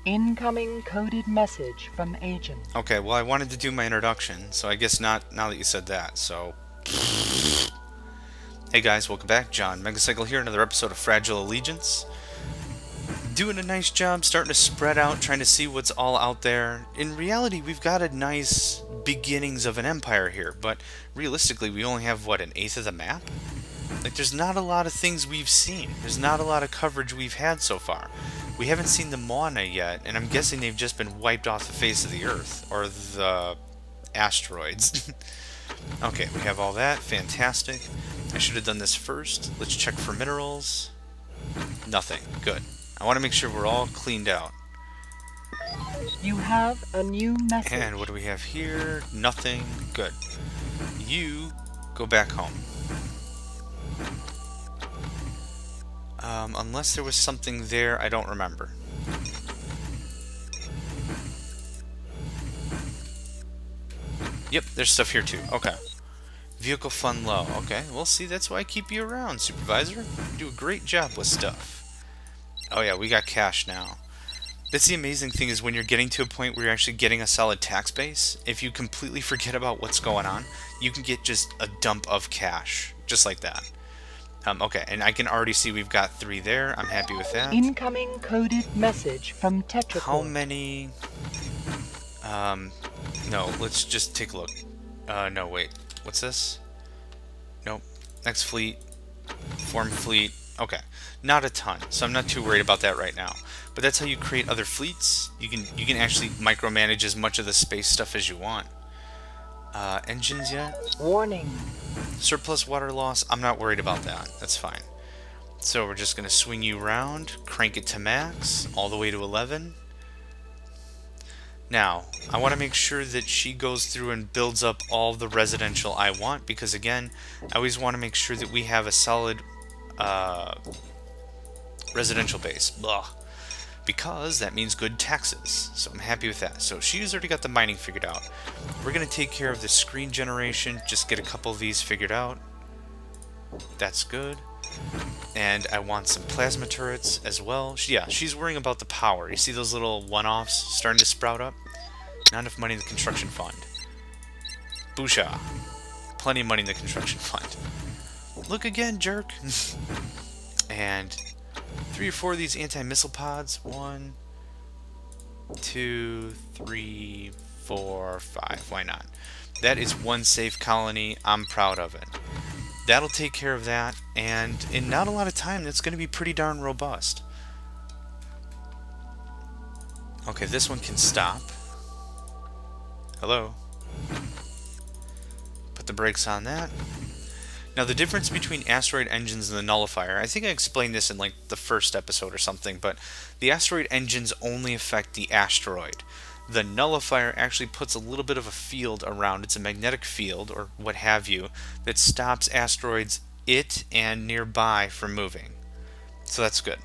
Incoming coded message from agent. Okay, well I wanted to do my introduction, so I guess not now that you said that, so... Hey guys, welcome back. John, Megacycle here, another episode of Fragile Allegiance. Doing a nice job starting to spread out, trying to see what's all out there. In reality, we've got a nice beginnings of an empire here, but realistically we only have, what, an eighth of the map? Like, there's not a lot of things we've seen. There's not a lot of coverage we've had so far. We haven't seen the Moana yet, and I'm guessing they've just been wiped off the face of the Earth, or the asteroids. Okay, we have all that. Fantastic. I should have done this first. Let's check for minerals. Nothing. Good. I want to make sure we're all cleaned out. You have a new message. And what do we have here? Nothing. Good. You go back home. Unless there was something there I don't remember. Yep, there's stuff here too. Okay. Vehicle fund low. Okay, well see, that's why I keep you around, Supervisor. You do a great job with stuff. Oh yeah, we got cash now. That's the amazing thing, is when you're getting to a point where you're actually getting a solid tax base, if you completely forget about what's going on, you can get just a dump of cash. Just like that. Okay, and I can already see we've got 3 there. I'm happy with that. Incoming coded message from Tetracore. How many... no, let's just take a look. No, wait. What's this? Nope. Next fleet. Form fleet. Okay. Not a ton, so I'm not too worried about that right now. But that's how you create other fleets. You can actually micromanage as much of the space stuff as you want. Engines yet? Warning. Surplus water loss, I'm not worried about that. That's fine. So we're just going to swing you around, crank it to max, all the way to 11. Now, I want to make sure that she goes through and builds up all the residential I want, because again, I always want to make sure that we have a solid residential base. Blah. Because that means good taxes. So I'm happy with that. So she's already got the mining figured out. We're going to take care of the screen generation, just get a couple of these figured out. That's good. And I want some plasma turrets as well. Yeah, she's worrying about the power. You see those little one-offs starting to sprout up? Not enough money in the construction fund. Boosha. Plenty of money in the construction fund. Look again, jerk. And 3 or 4 of these anti-missile pods. 1, 2, 3, 4, 5. Why not? That is one safe colony. I'm proud of it. That'll take care of that, and in not a lot of time, that's going to be pretty darn robust. Okay, this one can stop. Hello. Put the brakes on that. Now, the difference between asteroid engines and the nullifier, I think I explained this in like the first episode or something, but the asteroid engines only affect the asteroid. The nullifier actually puts a little bit of a field around. It's a magnetic field, or what have you, that stops asteroids, and nearby from moving. So that's good.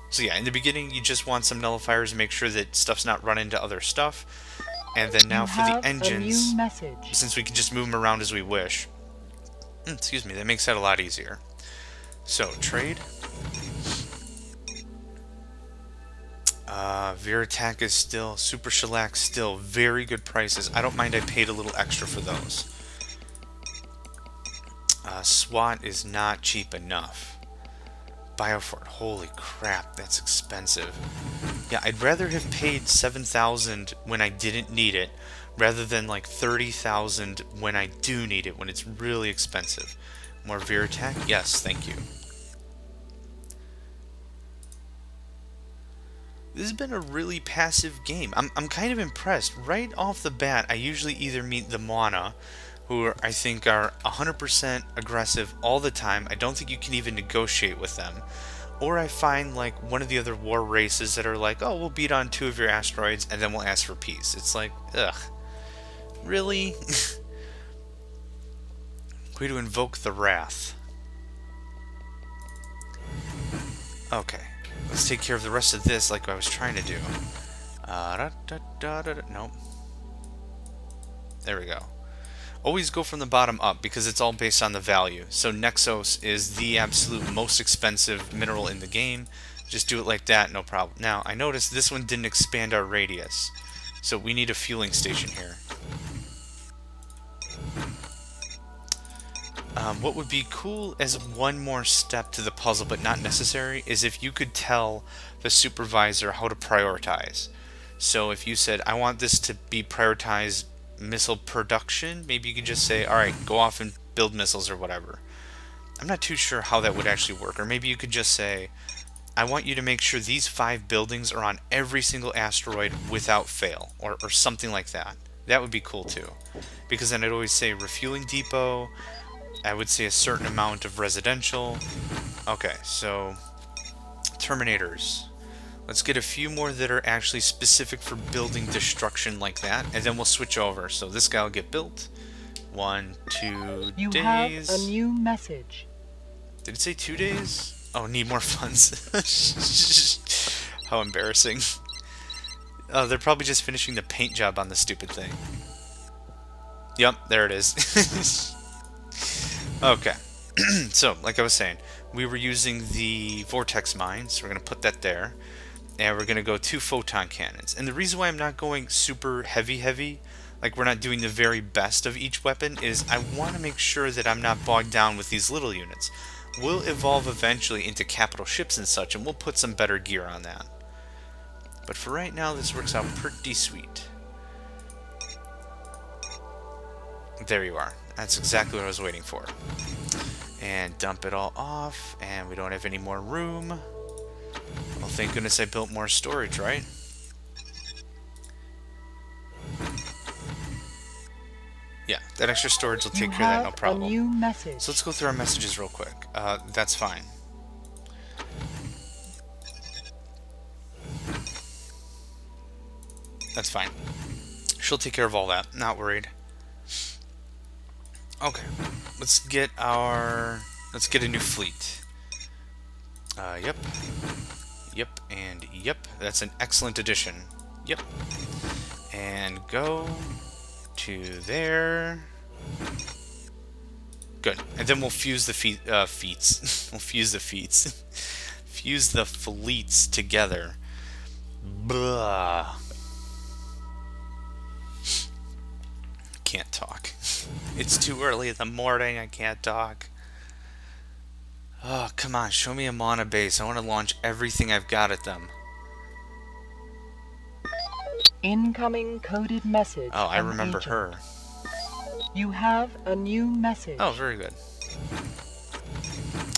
So yeah, in the beginning, you just want some nullifiers to make sure that stuff's not run into other stuff. And then now for the engines, since we can just move them around as we wish. Excuse me, that makes that a lot easier. So, trade. Verattack is still, Super Shellac still, very good prices. I don't mind I paid a little extra for those. SWAT is not cheap enough. Biofort, holy crap, that's expensive. Yeah, I'd rather have paid 7,000 when I didn't need it, rather than like 30,000 when I do need it, when it's really expensive. More Verattack? Yes, thank you. This has been a really passive game. I'm kind of impressed. Right off the bat, I usually either meet the Moana, who I think are 100% aggressive all the time. I don't think you can even negotiate with them. Or I find like one of the other war races that are like, oh, we'll beat on 2 of your asteroids and then we'll ask for peace. It's like, ugh. Really? Way to invoke the wrath. Okay. Let's take care of the rest of this like I was trying to do. Nope. There we go. Always go from the bottom up because it's all based on the value. So Nexos is the absolute most expensive mineral in the game. Just do it like that, no problem. Now, I noticed this one didn't expand our radius. So we need a fueling station here. What would be cool as one more step to the puzzle, but not necessary, is if you could tell the supervisor how to prioritize. So if you said, I want this to be prioritized missile production, maybe you could just say, alright, go off and build missiles or whatever. I'm not too sure how that would actually work. Or maybe you could just say, I want you to make sure these 5 buildings are on every single asteroid without fail, or something like that. That would be cool too. Because then I'd always say refueling depot, I would say a certain amount of residential. Okay, so Terminators. Let's get a few more that are actually specific for building destruction like that, and then we'll switch over. So this guy will get built. 1, 2 You days. have a new message. Did it say 2 days? Oh, need more funds. How embarrassing. Oh, they're probably just finishing the paint job on the stupid thing. Yep, there it is. Okay. So, like I was saying, we were using the vortex mine, so we're going to put that there. And we're going to go 2 photon cannons. And the reason why I'm not going super heavy, like we're not doing the very best of each weapon, is I want to make sure that I'm not bogged down with these little units. We'll evolve eventually into capital ships and such, and we'll put some better gear on that. But for right now, this works out pretty sweet. There you are. That's exactly what I was waiting for. And dump it all off, and we don't have any more room. Well, thank goodness I built more storage, right? Yeah, that extra storage will take care of that, no problem. A new message. So let's go through our messages real quick. That's fine. That's fine. She'll take care of all that. Not worried. Okay, let's get a new fleet. Yep. Yep, and yep. That's an excellent addition. Yep. And go to there. Good. And then we'll fuse the feats. We'll fuse the feats. Fuse the fleets together. Blah. Can't talk. It's too early in the morning. I can't talk. Oh, come on. Show me a mana base. I want to launch everything I've got at them. Incoming coded message. Oh, I remember agent. her. You have a new message. Oh, very good.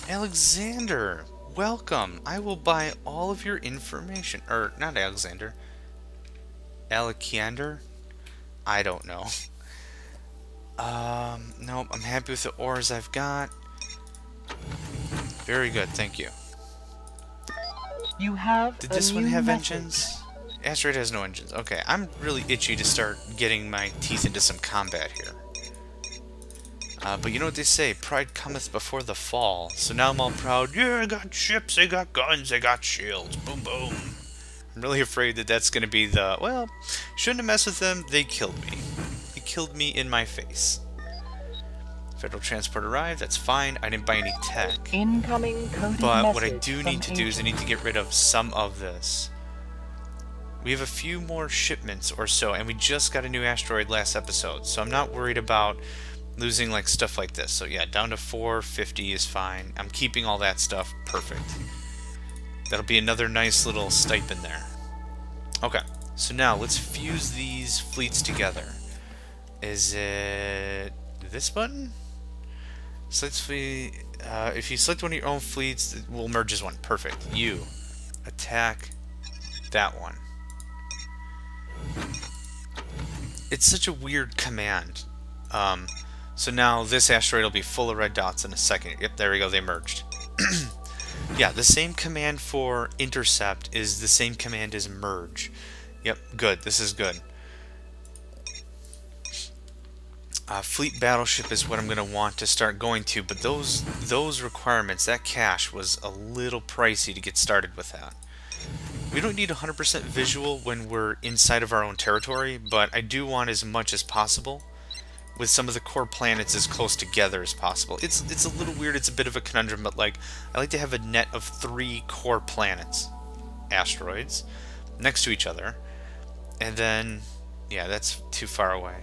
Alexander, welcome. I will buy all of your information. Or, not Alexander. Alekiander? I don't know. Nope, I'm happy with the ores I've got. Very good, thank you. You have Did this one new have message. engines? Asteroid has no engines. Okay, I'm really itchy to start getting my teeth into some combat here. But you know what they say, pride cometh before the fall. So now I'm all proud. Yeah, I got ships, I got guns, I got shields. Boom, boom. I'm really afraid that that's going to be the... Well, shouldn't have messed with them. They killed me. They killed me in my face. Federal transport arrived. That's fine. I didn't buy any tech. Incoming coded But what I message do from need to do is I agent. need to get rid of some of this. We have a few more shipments or so, and we just got a new asteroid last episode, so I'm not worried about losing like stuff like this. So yeah, down to 450 is fine. I'm keeping all that stuff. Perfect. That'll be another nice little stipend there. Okay, so now let's fuse these fleets together. Is it this button? Select fleet. If you select one of your own fleets, we'll merge as one. Perfect. You attack that one. It's such a weird command. So now this asteroid will be full of red dots in a second. Yep, there we go, they merged. Yeah, the same command for intercept is the same command as merge. Yep, good, this is good. Fleet battleship is what I'm going to want to start going to, but those requirements, that cache was a little pricey to get started with that. We don't need 100% visual when we're inside of our own territory, but I do want as much as possible. with some of the core planets as close together as possible. It's a little weird, it's a bit of a conundrum, but like I like to have a net of 3 core planets, asteroids, next to each other. And then, yeah, that's too far away.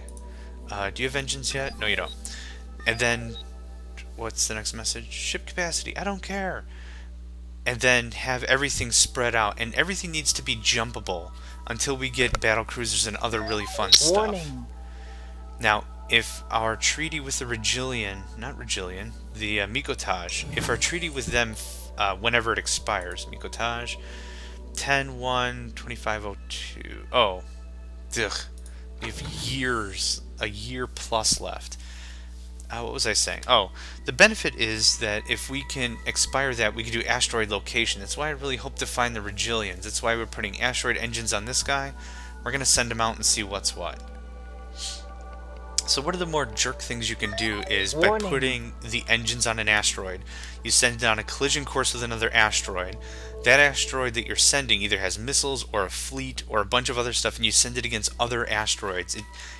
Do you have engines yet? No, you don't. And then, what's the next message? Ship capacity. I don't care. And then have everything spread out, and everything needs to be jumpable until we get battle cruisers and other really fun stuff. Warning. Now, if our treaty with the the Megacycle, if our treaty with them, whenever it expires, Megacycle, 10/1/2502. Oh, ugh. We have a year plus left. What was I saying? Oh, the benefit is that if we can expire that, we can do asteroid location. That's why I really hope to find the Regillians. That's why we're putting asteroid engines on this guy. We're going to send him out and see what's what. So one of the more jerk things you can do is by putting the engines on an asteroid, you send it on a collision course with another asteroid. That asteroid that you're sending either has missiles or a fleet or a bunch of other stuff, and you send it against other asteroids.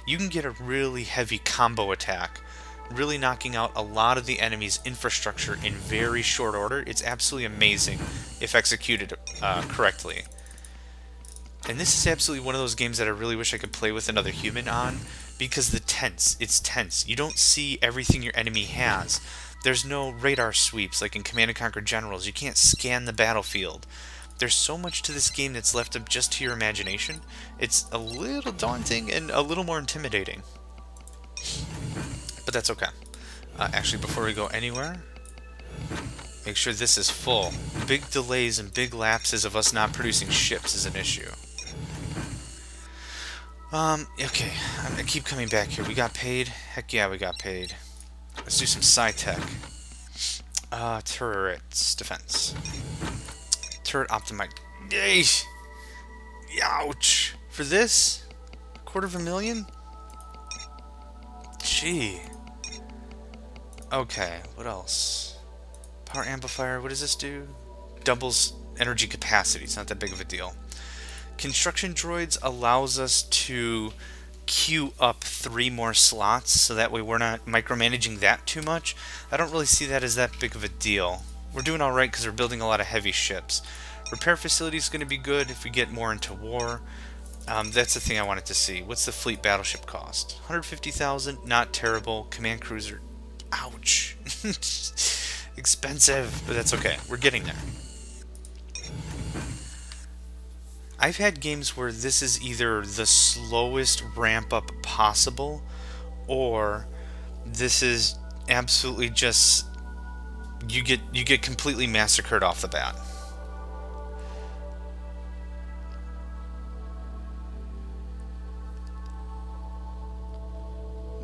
You can get a really heavy combo attack, really knocking out a lot of the enemy's infrastructure in very short order. It's absolutely amazing if executed correctly. And this is absolutely one of those games that I really wish I could play with another human on, because it's tense. You don't see everything your enemy has. There's no radar sweeps like in Command & Conquer Generals. You can't scan the battlefield. There's so much to this game that's left up just to your imagination. It's a little daunting and a little more intimidating. But that's okay. Actually, before we go anywhere, make sure this is full. Big delays and big lapses of us not producing ships is an issue. Okay, I keep coming back here. We got paid? Heck yeah, we got paid. Let's do some sci-tech. Turrets. Defense. Turret optimized. Yay! Ouch! For this? $250,000? Gee. Okay, what else? Power amplifier, what does this do? Doubles energy capacity. It's not that big of a deal. Construction droids allows us to queue up 3 more slots, so that way we're not micromanaging that too much. I don't really see that as that big of a deal. We're doing alright because we're building a lot of heavy ships. Repair facility is going to be good if we get more into war. That's the thing I wanted to see. What's the fleet battleship cost? 150,000, not terrible. Command cruiser, ouch. Expensive, but that's okay. We're getting there. I've had games where this is either the slowest ramp up possible, or this is absolutely just you get completely massacred off the bat.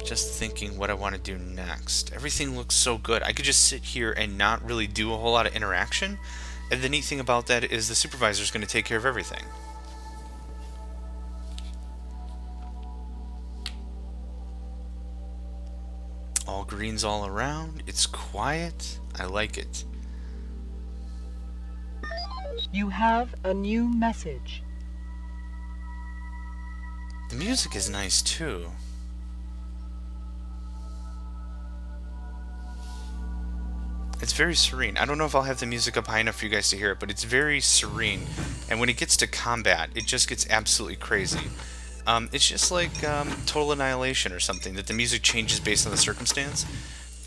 Just thinking what I want to do next. Everything looks so good. I could just sit here and not really do a whole lot of interaction. And the neat thing about that is the supervisor is going to take care of everything. All greens all around. It's quiet. I like it. You have a new message. The music is nice too. It's very serene. I don't know if I'll have the music up high enough for you guys to hear it, but it's very serene. And when it gets to combat, it just gets absolutely crazy. It's just like Total Annihilation or something, that the music changes based on the circumstance.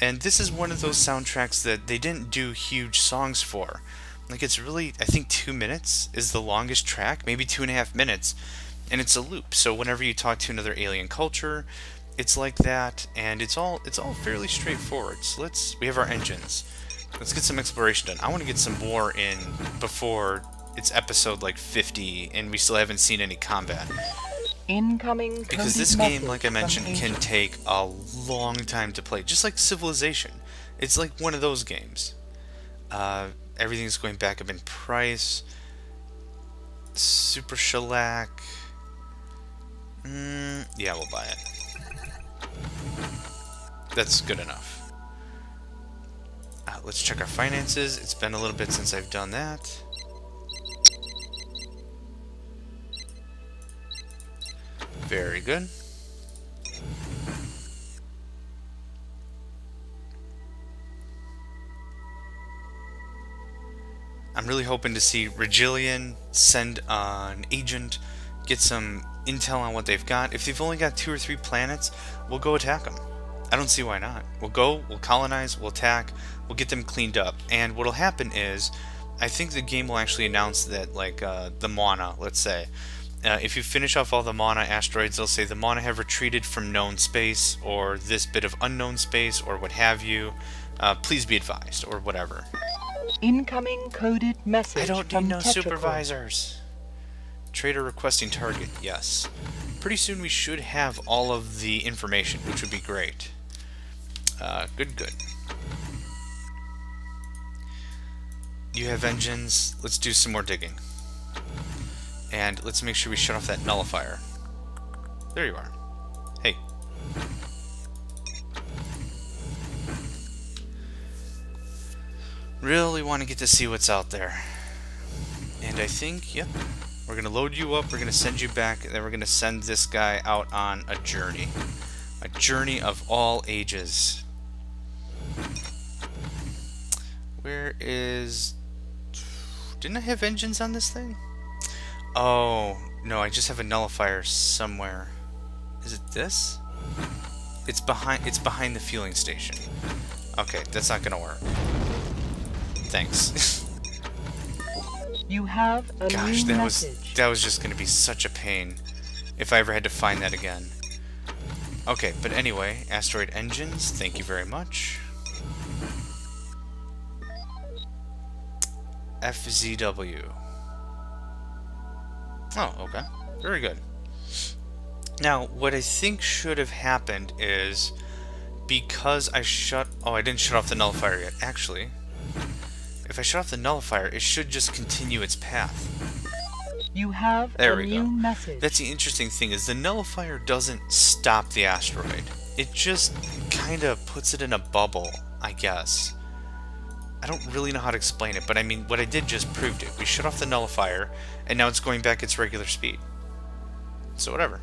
And this is one of those soundtracks that they didn't do huge songs for. Like, it's really, I think 2 minutes is the longest track, maybe 2.5 minutes, and it's a loop. So whenever you talk to another alien culture, it's like that, and it's all fairly straightforward. So we have our engines. Let's get some exploration done. I want to get some war in before it's episode like 50 and we still haven't seen any combat. Incoming because this game, like I mentioned, can take a long time to play. Just like Civilization. It's like one of those games. Everything's going back up in price. Super shellac. Yeah, we'll buy it. That's good enough. Let's check our finances. It's been a little bit since I've done that. Very good. I'm really hoping to see Regillion send an agent, get some intel on what they've got. If they've only got 2 or 3 planets, we'll go attack them. I don't see why not. We'll go, we'll colonize, we'll attack, we'll get them cleaned up. And what'll happen is, I think the game will actually announce that, like, the Mana, let's say. If you finish off all the Mana asteroids, they'll say the Mana have retreated from known space, or this bit of unknown space, or what have you. Please be advised, or whatever. Incoming coded message. I don't from need no Tetracore. Supervisors. Trader requesting target, yes. Pretty soon we should have all of the information, which would be great. Good. You have engines. Let's do some more digging. And let's make sure we shut off that nullifier. There you are. Hey. Really want to get to see what's out there. And I think, yep, we're going to load you up, we're going to send you back, and then we're going to send this guy out on a journey. A journey of all ages. Where is... Didn't I have engines on this thing? Oh, no, I just have a nullifier somewhere. Is it this? It's behind the fueling station. Okay, that's not going to work. Thanks. You have a Gosh, new that message. was just going to be such a pain if I ever had to find that again. Okay, but anyway, asteroid engines, thank you very much. FZW. Oh, okay. Very good. Now, what I think should have happened is, because I didn't shut off the nullifier yet. Actually, if I shut off the nullifier, it should just continue its path. You have There a we new go. message. That's the interesting thing, is the nullifier doesn't stop the asteroid. It just kind of puts it in a bubble, I guess. I don't really know how to explain it, but I mean, what I did just proved it. We shut off the nullifier, and now it's going back its regular speed. So whatever.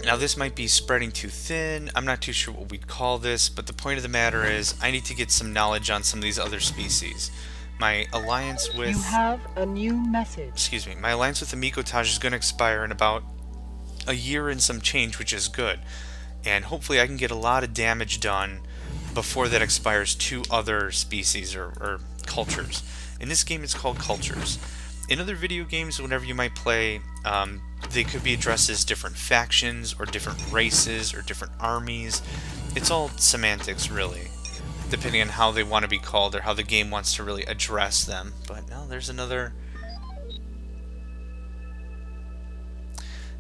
Now this might be spreading too thin. I'm not too sure what we'd call this, but the point of the matter is I need to get some knowledge on some of these other species. My alliance with... You have a new message. Excuse me. My alliance with the Megacycle is going to expire in about a year and some change, which is good. And hopefully I can get a lot of damage done before that expires to other species or cultures. In this game it's called cultures. In other video games, whenever you might play, they could be addressed as different factions or different races or different armies. It's all semantics, really, depending on how they want to be called or how the game wants to really address them. But no, there's another...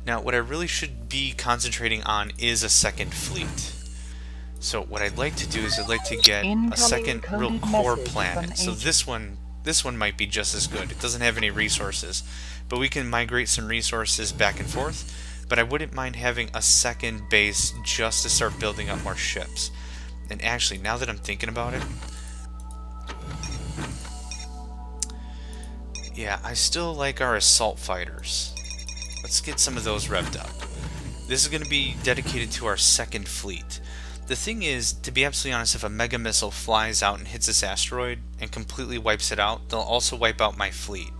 Now, what I really should be concentrating on is a second fleet. So what I'd like to do is I'd like to get a second real core planet. So this one might be just as good. It doesn't have any resources, but we can migrate some resources back and forth. But I wouldn't mind having a second base just to start building up more ships. And actually, now that I'm thinking about it, yeah, I still like our assault fighters. Let's get some of those revved up. This is going to be dedicated to our second fleet. The thing is, to be absolutely honest, if a mega missile flies out and hits this asteroid and completely wipes it out, they'll also wipe out my fleet.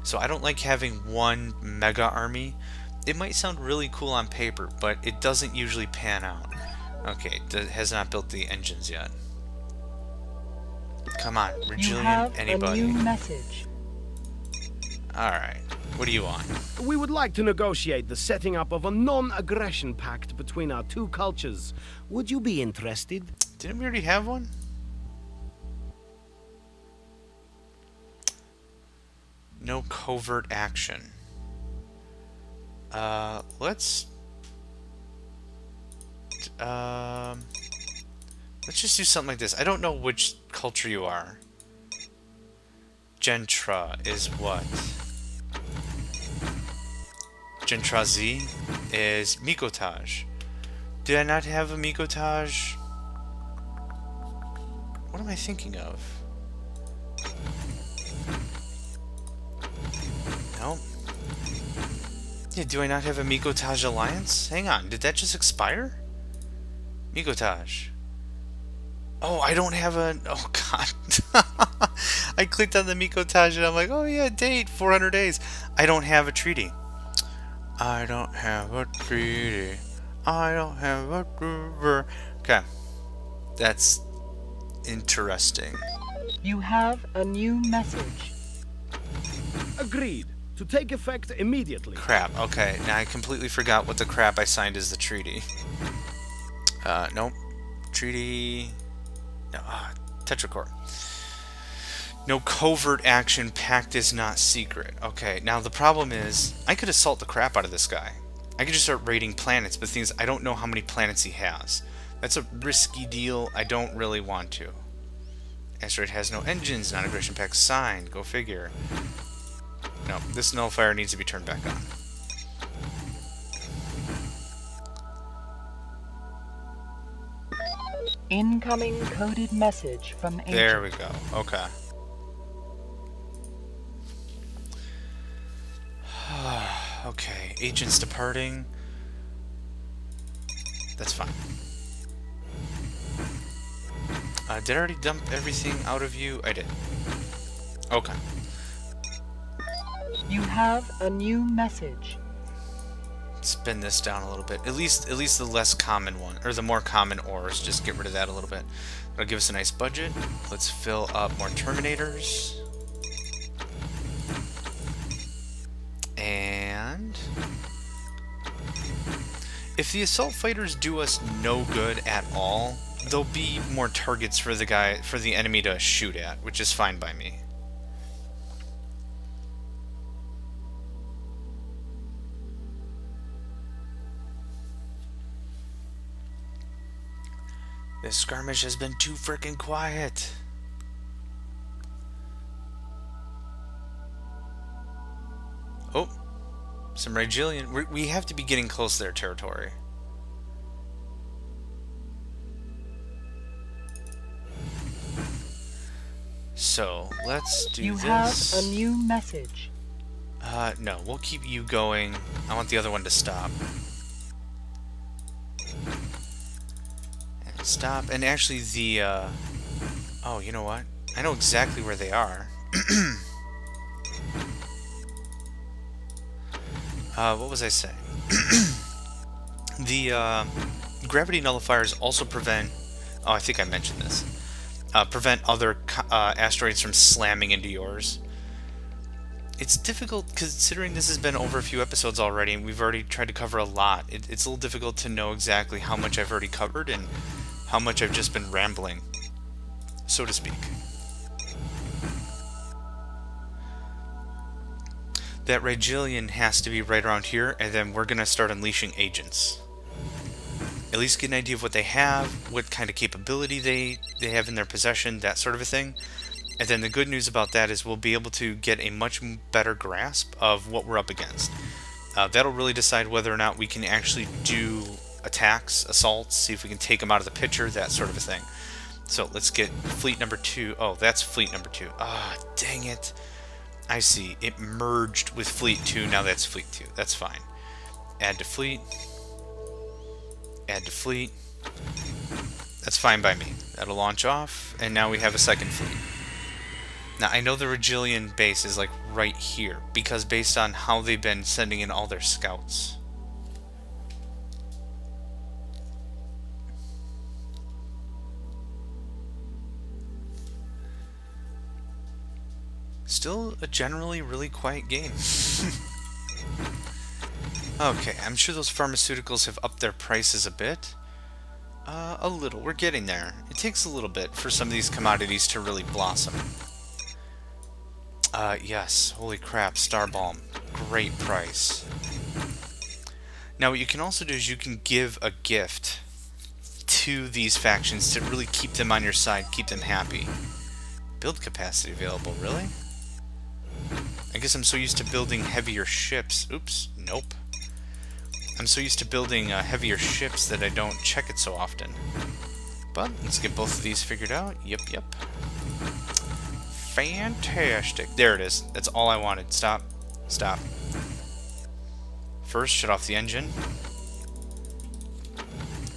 So I don't like having one mega army. It might sound really cool on paper, but it doesn't usually pan out. Okay, it has not built the engines yet. Come on, Regillion, anybody. You have a new message. Alright, what do you want? We would like to negotiate the setting up of a non-aggression pact between our two cultures. Would you be interested? Didn't we already have one? No covert action. Let's just do something like this. I don't know which culture you are. Gentra is what? Gentra Z is Megacycle. Did I not have a Megacycle? What am I thinking of? No. Yeah, do I not have a Megacycle alliance? Hang on, did that just expire? Megacycle. Oh, I don't have a... Oh, God. I clicked on the Mikotage and I'm like, oh, yeah, date, 400 days. I don't have a treaty. I don't have a treaty. I don't have a river. Okay. That's interesting. You have a new message. Agreed. To take effect immediately. Crap. Okay, now I completely forgot what the crap I signed as the treaty. Nope. Treaty... No, Tetracore. No covert action. Pact is not secret. Okay, now the problem is, I could assault the crap out of this guy. I could just start raiding planets, but the thing is, I don't know how many planets he has. That's a risky deal. I don't really want to. Asteroid has no engines. Non-aggression pact signed. Go figure. No, this nullifier needs to be turned back on. Incoming coded message from agent. There we go. Okay. Okay, agents departing. That's fine. Did I already dump everything out of you? I did. Okay. You have a new message. Spin this down a little bit. At least the less common one, or the more common ores. Just get rid of that a little bit. That'll give us a nice budget. Let's fill up more Terminators. And if the assault fighters do us no good at all, there'll be more targets for the enemy to shoot at, which is fine by me. This skirmish has been too frickin' quiet. Oh, some Rigelian. We have to be getting close to their territory. So, let's do You this. have a new message. No, we'll keep you going. I want the other one to stop. And stop. And actually the, oh, you know what? I know exactly where they are. What was I saying? The, gravity nullifiers also prevent... Oh, I think I mentioned this. Prevent other asteroids from slamming into yours. It's difficult considering this has been over a few episodes already and we've already tried to cover a lot. It's a little difficult to know exactly how much I've already covered and how much I've just been rambling, so to speak. That Rigelian has to be right around here, and then we're going to start unleashing agents. At least get an idea of what they have, what kind of capability they have in their possession, that sort of a thing. And then the good news about that is we'll be able to get a much better grasp of what we're up against. That'll really decide whether or not we can actually do attacks, assaults, see if we can take them out of the picture, that sort of a thing. So let's get fleet number 2. Oh, that's fleet number 2. Ah, dang it. I see. It merged with fleet 2. Now that's fleet 2. That's fine. Add to fleet. Add to fleet. That's fine by me. That'll launch off, and now we have a second fleet. Now, I know the Rigelian base is like right here, because based on how they've been sending in all their scouts. Still a generally really quiet game. Okay, I'm sure those pharmaceuticals have upped their prices a bit. A little. We're getting there. It takes a little bit for some of these commodities to really blossom. Yes. Holy crap, Star Balm. Great price. Now, what you can also do is you can give a gift to these factions to really keep them on your side, keep them happy. Build capacity available, really? I guess I'm so used to building heavier ships. Oops, nope. I'm so used to building heavier ships that I don't check it so often. But let's get both of these figured out. Yep, yep. Fantastic. There it is. That's all I wanted. Stop. Stop. First, shut off the engine.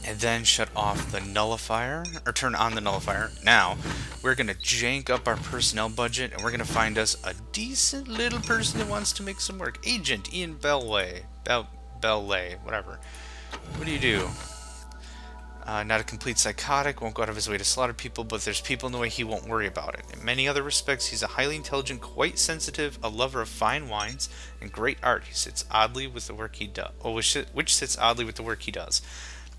and then shut off the nullifier, or turn on the nullifier. Now, we're going to jank up our personnel budget, and we're going to find us a decent little person that wants to make some work. Agent Ian Bellway, whatever. What do you do? Not a complete psychotic, won't go out of his way to slaughter people, but if there's people in the way, he won't worry about it. In many other respects, he's a highly intelligent, quite sensitive, a lover of fine wines, and great art. He sits oddly with the work he does, which sits oddly with the work he does.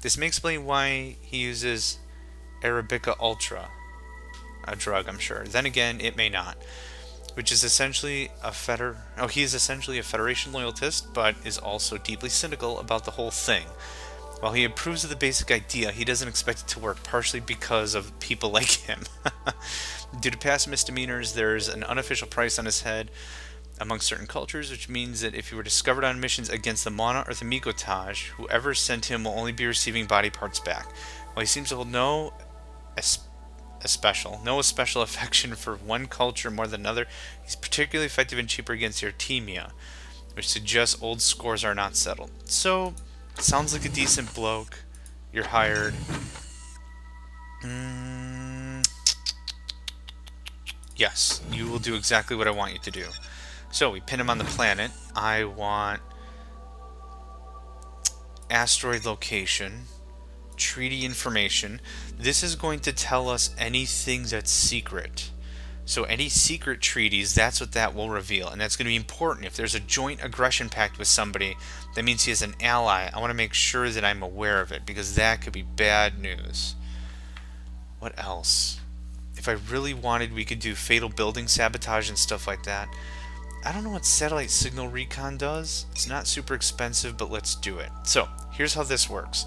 This may explain why he uses Arabica Ultra, a drug, I'm sure. Then again, it may not. Which is essentially he is essentially a Federation loyalist, but is also deeply cynical about the whole thing. While he approves of the basic idea, he doesn't expect it to work, partially because of people like him. Due to past misdemeanors, there's an unofficial price on his head among certain cultures, which means that if he were discovered on missions against the Mana or the Megacycle, whoever sent him will only be receiving body parts back. While he seems to hold no special affection for one culture more than another, he's particularly effective and cheaper against Artemia, which suggests old scores are not settled. So, sounds like a decent bloke. You're hired. Yes, you will do exactly what I want you to do. So, we pin him on the planet. I want asteroid location, treaty information. This is going to tell us anything that's secret. So any secret treaties, that's what that will reveal. And that's going to be important. If there's a joint aggression pact with somebody, that means he is an ally. I want to make sure that I'm aware of it, because that could be bad news. What else? If I really wanted, we could do fatal building sabotage and stuff like that. I don't know what satellite signal recon does. It's not super expensive, but let's do it. So, here's how this works.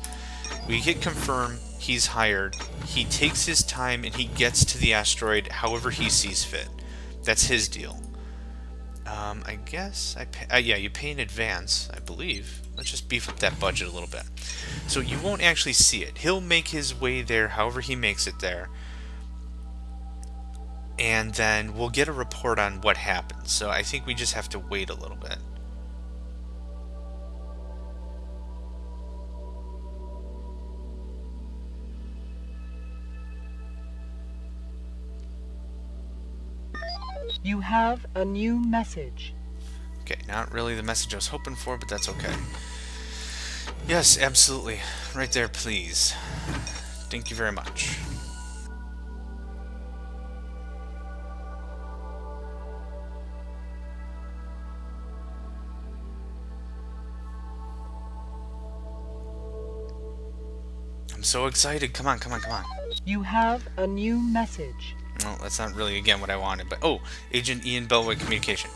We hit confirm, he's hired, he takes his time and he gets to the asteroid however he sees fit. That's his deal. I guess, yeah, you pay in advance, I believe. Let's just beef up that budget a little bit. So you won't actually see it. He'll make his way there however he makes it there. And then we'll get a report on what happens. So I think we just have to wait a little bit. You have a new message. Okay, not really the message I was hoping for, but that's okay. Yes, absolutely. Right there, please. Thank you very much. I'm so excited. Come on, come on, come on. You have a new message. Well, that's not really, again, what I wanted, but... Oh, Agent Ian Bellway Communication.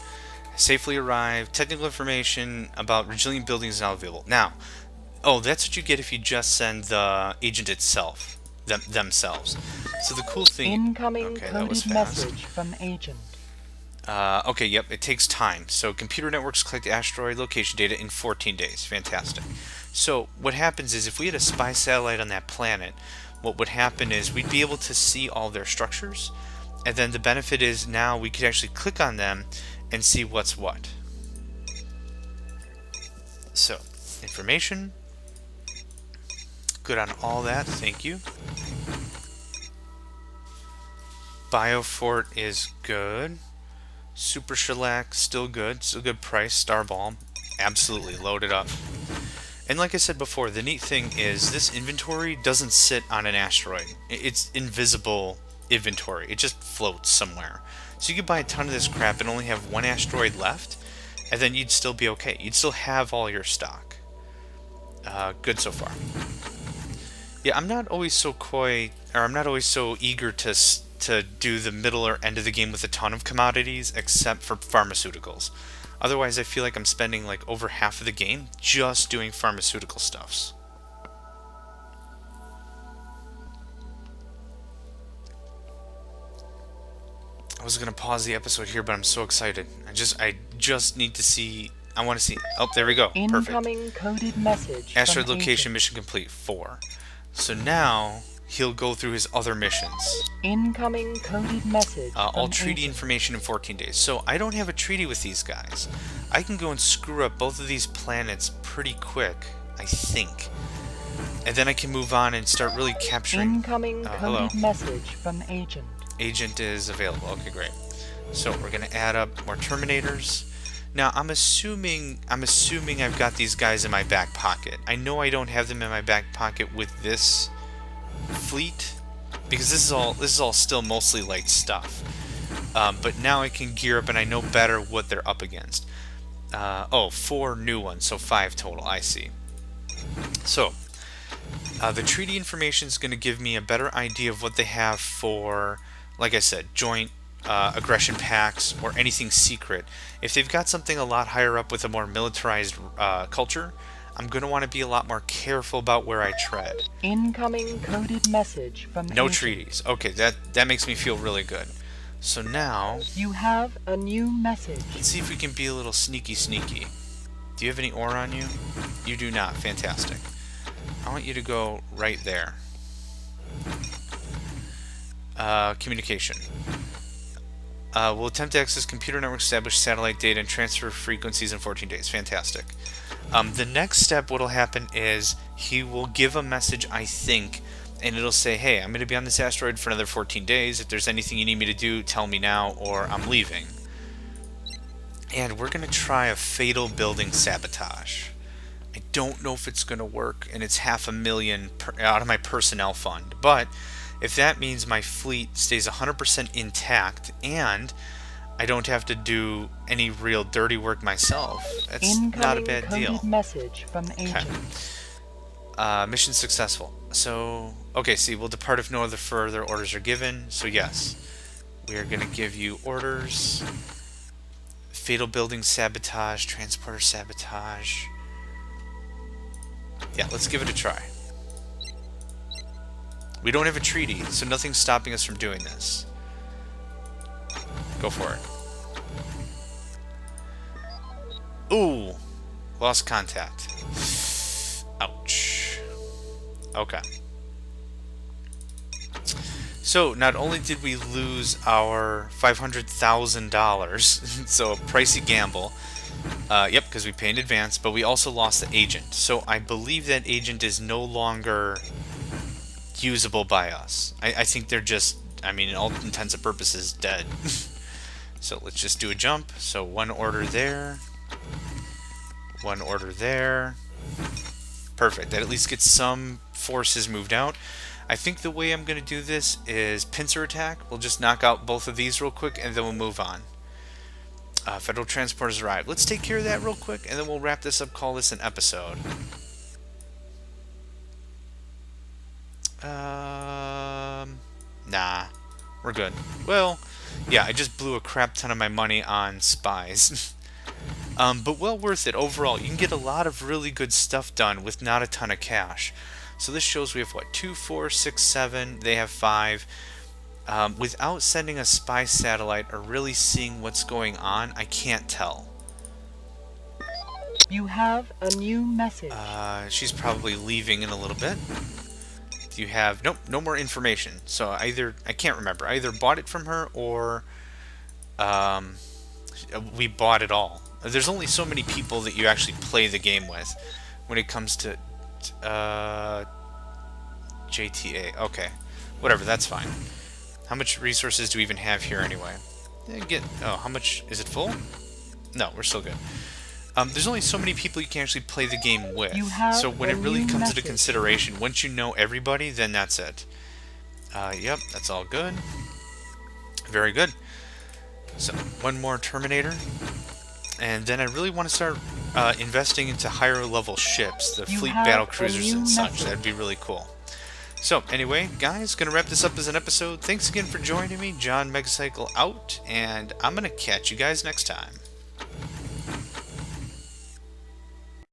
Safely arrived. Technical information about resilient buildings is now available. Now, oh, that's what you get if you just send the agent itself. Themselves. So the cool thing... Incoming okay, coded message from agent. Okay, yep, it takes time. So computer networks collect asteroid location data in 14 days. Fantastic. So what happens is if we had a spy satellite on that planet, what would happen is we'd be able to see all their structures, and then the benefit is now we could actually click on them and see what's what. So, information. Good on all that, thank you. Biofort is good. Super Shellac, still good price. Starball, absolutely, load it up. And like I said before, the neat thing is this inventory doesn't sit on an asteroid. It's invisible inventory. It just floats somewhere. So you could buy a ton of this crap and only have one asteroid left, and then you'd still be okay. You'd still have all your stock. Good so far. Yeah, I'm not always so coy, or I'm not always so eager to do the middle or end of the game with a ton of commodities, except for pharmaceuticals. Otherwise, I feel like I'm spending like over half of the game just doing pharmaceutical stuffs. I was gonna pause the episode here, but I'm so excited. I just need to see. I want to see. Oh, there we go. Perfect. Incoming coded message. Asteroid from location agent. mission complete 4. So now he'll go through his other missions. Incoming coded message. All from treaty agent. information in 14 days. So I don't have a treaty with these guys. I can go and screw up both of these planets pretty quick, I think. And then I can move on and start really capturing... Incoming hello. coded message from agent. Agent is available. Okay, great. So we're going to add up more Terminators. Now, I'm assuming I've got these guys in my back pocket. I know I don't have them in my back pocket with this fleet, because this is all still mostly light stuff. But now I can gear up and I know better what they're up against. Oh, 4 new ones, so 5 total. I see. So, the treaty information is going to give me a better idea of what they have for, like I said, joint aggression pacts or anything secret. If they've got something a lot higher up with a more militarized culture, I'm going to want to be a lot more careful about where I tread. Incoming coded message from No agent. treaties. Okay, that makes me feel really good. So now, You have a new message. let's see if we can be a little sneaky. Do you have any ore on you? You do not. Fantastic. I want you to go right there. Communication. We'll attempt to access computer network, establish satellite data, and transfer frequencies in 14 days. Fantastic. The next step, what'll happen is he will give a message, I think, and it'll say, hey, I'm going to be on this asteroid for another 14 days. If there's anything you need me to do, tell me now, or I'm leaving. And we're going to try a fatal building sabotage. I don't know if it's going to work, and it's $500,000 out of my personnel fund. But if that means my fleet stays 100% intact, and I don't have to do any real dirty work myself, that's not a bad deal. Coded message from agent. Mission successful. So, okay, see, we'll depart if no other further orders are given. So yes, we are going to give you orders. Fatal building sabotage, transporter sabotage. Yeah, let's give it a try. We don't have a treaty, so nothing's stopping us from doing this. Go for it. Ooh, lost contact. Ouch. Okay. So, not only did we lose our $500,000, so a pricey gamble, yep, because we pay in advance, but we also lost the agent. So, I believe that agent is no longer usable by us. I think they're just, I mean, in all intents and purposes, dead. So, let's just do a jump. So, 1 order there. 1 order there. Perfect. That at least gets some forces moved out. I think the way I'm going to do this is pincer attack. We'll just knock out both of these real quick, and then we'll move on. Federal transporters arrived. Let's take care of that real quick, and then we'll wrap this up, call this an episode. Nah. We're good. Well, yeah, I just blew a crap ton of my money on Spies. But well worth it overall. You can get a lot of really good stuff done with not a ton of cash. So this shows we have, what, 2, 4, 6, 7. They have 5. Without sending a spy satellite or really seeing what's going on, I can't tell. You have a new message. She's probably leaving in a little bit. Do you have... Nope, no more information. So either... I can't remember. I either bought it from her or... we bought it all. There's only so many people that you actually play the game with when it comes to... JTA. Okay. Whatever, that's fine. How much resources do we even have here anyway? Oh, how much? Is it full? No, we're still good. There's only so many people you can actually play the game with. So when it really comes into consideration, once you know everybody, then that's it. Yep, that's all good. Very good. So, 1 more Terminator. And then I really want to start investing into higher level ships, the fleet battle cruisers and such. That'd be really cool. So, anyway, guys, gonna wrap this up as an episode. Thanks again for joining me. John Megacycle out, and I'm gonna catch you guys next time.